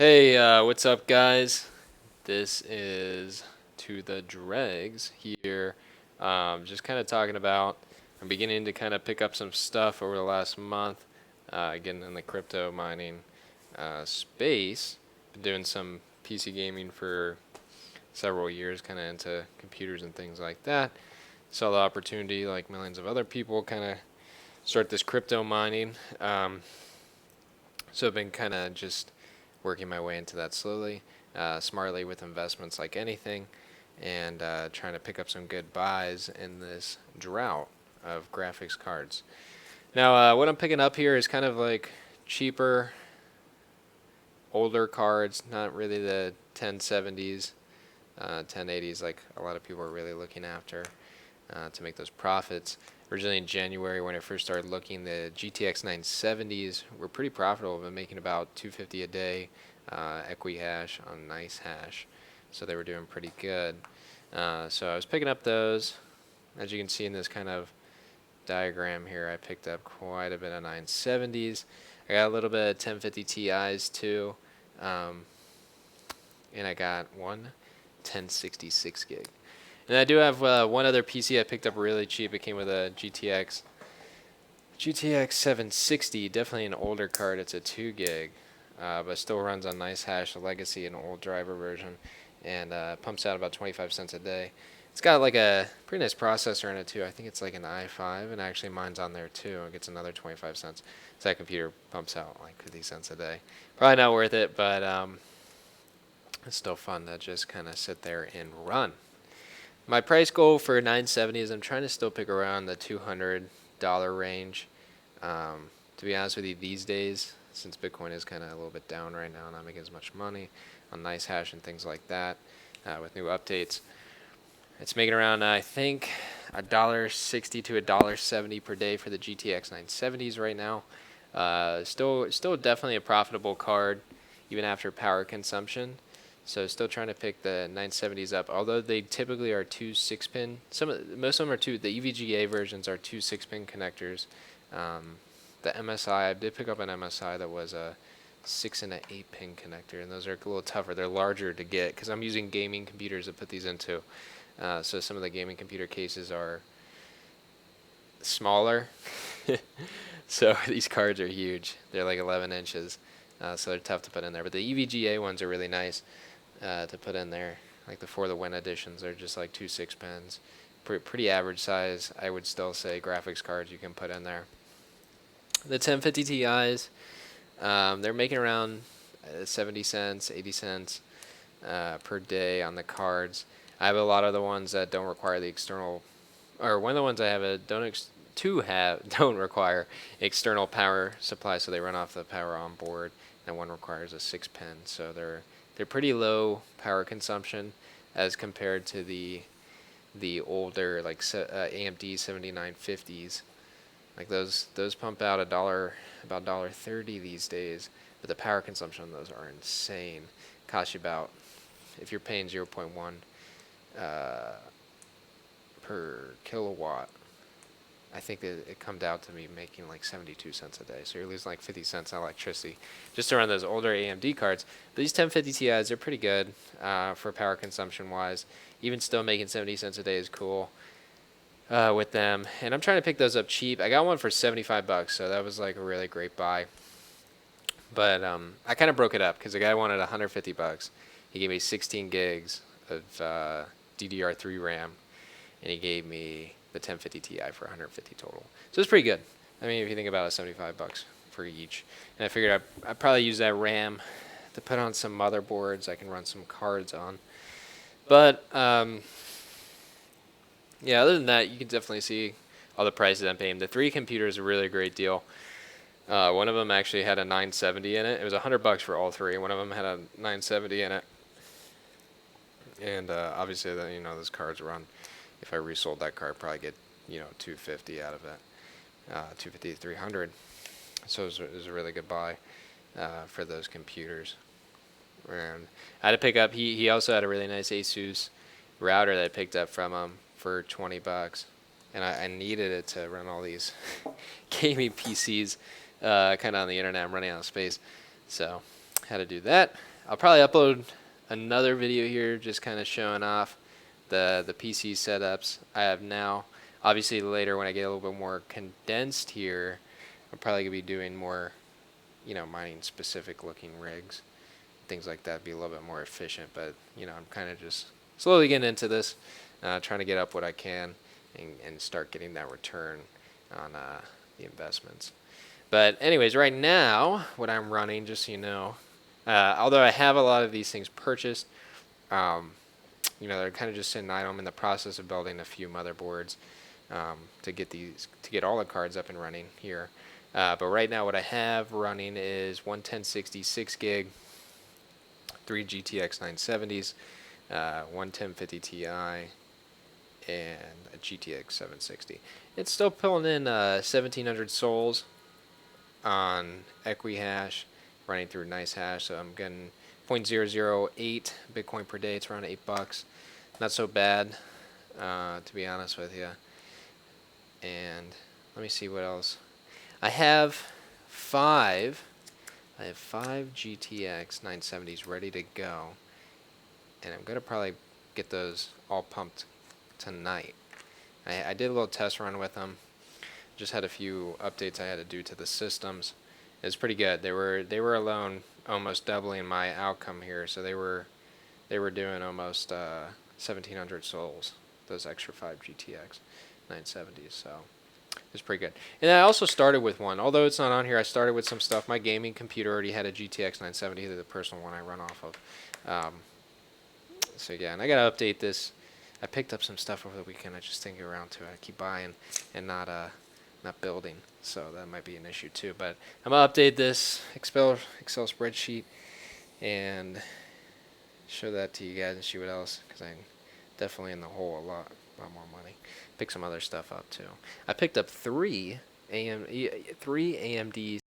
Hey, what's up, guys? This is To the Dregs here. Just kind of talking about, I'm beginning to kind of pick up some stuff over the last month, getting in the crypto mining space. Been doing some PC gaming for several years, kind of into computers and things like that. Saw the opportunity, like millions of other people, kind of start this crypto mining. So I've been kind of just working my way into that slowly, smartly with investments like anything, and trying to pick up some good buys in this drought of graphics cards. Now, what I'm picking up here is kind of like cheaper, older cards, not really the 1070s, 1080s like a lot of people are really looking after to make those profits. Originally in January when I first started looking, the GTX 970s were pretty profitable. I've been making about 250 a day equihash on nice hash, so they were doing pretty good. So I was picking up those. As you can see in this kind of diagram here, I picked up quite a bit of 970s. I got a little bit of 1050 Ti's too, and I got one 1066 gig. And I do have one other PC I picked up really cheap. It came with a GTX 760, definitely an older card. It's a 2 gig, but still runs on nice hash, a legacy, an old driver version, and pumps out about 25 cents a day. It's got like a pretty nice processor in it too. I think it's like an i5, and actually mine's on there too. It gets another 25 cents. So that computer pumps out like 50 cents a day. Probably not worth it, but it's still fun to just kind of sit there and run. My price goal for 970 is I'm trying to still pick around the $200 range. To be honest with you, these days, since Bitcoin is kind of a little bit down right now, not making as much money on nice hash and things like that, with new updates, it's making around I think $1.60 to $1.70 per day for the GTX 970s right now. Still definitely a profitable card, even after power consumption. So still trying to pick the 970s up, although they typically are two 6-pin. Most of them are two. The EVGA versions are two 6-pin connectors. The MSI, I did pick up an MSI that was a 6 and an 8-pin connector, and those are a little tougher. They're larger to get because I'm using gaming computers to put these into. So some of the gaming computer cases are smaller. So these cards are huge. They're like 11 inches, so they're tough to put in there. But the EVGA ones are really nice to put in there. Like the For the Win editions are just like two 6-pins. Pretty average size, I would still say, graphics cards you can put in there. The 1050 Ti's, they're making around 70 cents, 80 cents per day on the cards. I have a lot of the ones that don't require the external, or one of the ones I have don't require external power supply, so they run off the power on board, and one requires a 6-pin, so they're pretty low power consumption as compared to the older like AMD 7950s. Like those pump out about $1.30 these days, but the power consumption on those are insane. Cost you about, if you're paying 0.1 per kilowatt, I think that it comes out to me making like 72 cents a day. So you're losing like 50 cents on electricity just to run those older AMD cards. But these 1050 Ti's, they're pretty good for power consumption wise. Even still making 70 cents a day is cool with them. And I'm trying to pick those up cheap. I got one for 75 bucks, so that was like a really great buy. But I kind of broke it up because the guy wanted 150 bucks. He gave me 16 gigs of DDR3 RAM, and he gave me the 1050 Ti for 150 total. So it's pretty good. I mean, if you think about it, 75 bucks for each. And I figured I'd probably use that RAM to put on some motherboards I can run some cards on. But yeah, other than that, you can definitely see all the prices I'm paying. The 3 computers are really a great deal. One of them actually had a 970 in it. It was $100 for all 3. One of them had a 970 in it. And obviously, those cards run. If I resold that card, I'd probably get, $250 out of it, $250 to $300. So it was a really good buy for those computers. And I had to pick up. He also had a really nice ASUS router that I picked up from him for 20 bucks, and I needed it to run all these gaming PCs, kind of on the internet. I'm running out of space, so had to do that. I'll probably upload another video here just kind of showing off the PC setups I have now. Obviously later when I get a little bit more condensed here, I'm probably going to be doing more, mining specific looking rigs. Things like that, be a little bit more efficient, but I'm kind of just slowly getting into this, trying to get up what I can and start getting that return on the investments. But anyways, right now, what I'm running, just so you know, although I have a lot of these things purchased, um, they're kind of just sitting idle. I'm in the process of building a few motherboards to get all the cards up and running here. But right now, what I have running is one 1060 6 gig, 3 GTX 970s, one 1050 Ti, and a GTX 760. It's still pulling in 1700 souls on Equihash, running through nice hash, so I'm getting 0.008 Bitcoin per day. It's around $8. Not so bad, to be honest with you. And let me see what else. I have five GTX 970s ready to go, and I'm gonna probably get those all pumped tonight. I did a little test run with them. Just had a few updates I had to do to the systems. It was pretty good. They were alone almost doubling my outcome here, so they were doing almost 1700 souls. Those extra 5 GTX 970s, so it's pretty good. And I also started with one, although it's not on here. I started with some stuff. My gaming computer already had a GTX 970, the personal one I run off of. So yeah, and I gotta update this. I picked up some stuff over the weekend. I just didn't get around to it. I keep buying and not building, so that might be an issue too. But I'm gonna update this Excel spreadsheet and show that to you guys and see what else, because I'm definitely in the hole a lot more money. Pick some other stuff up too. I picked up three AMD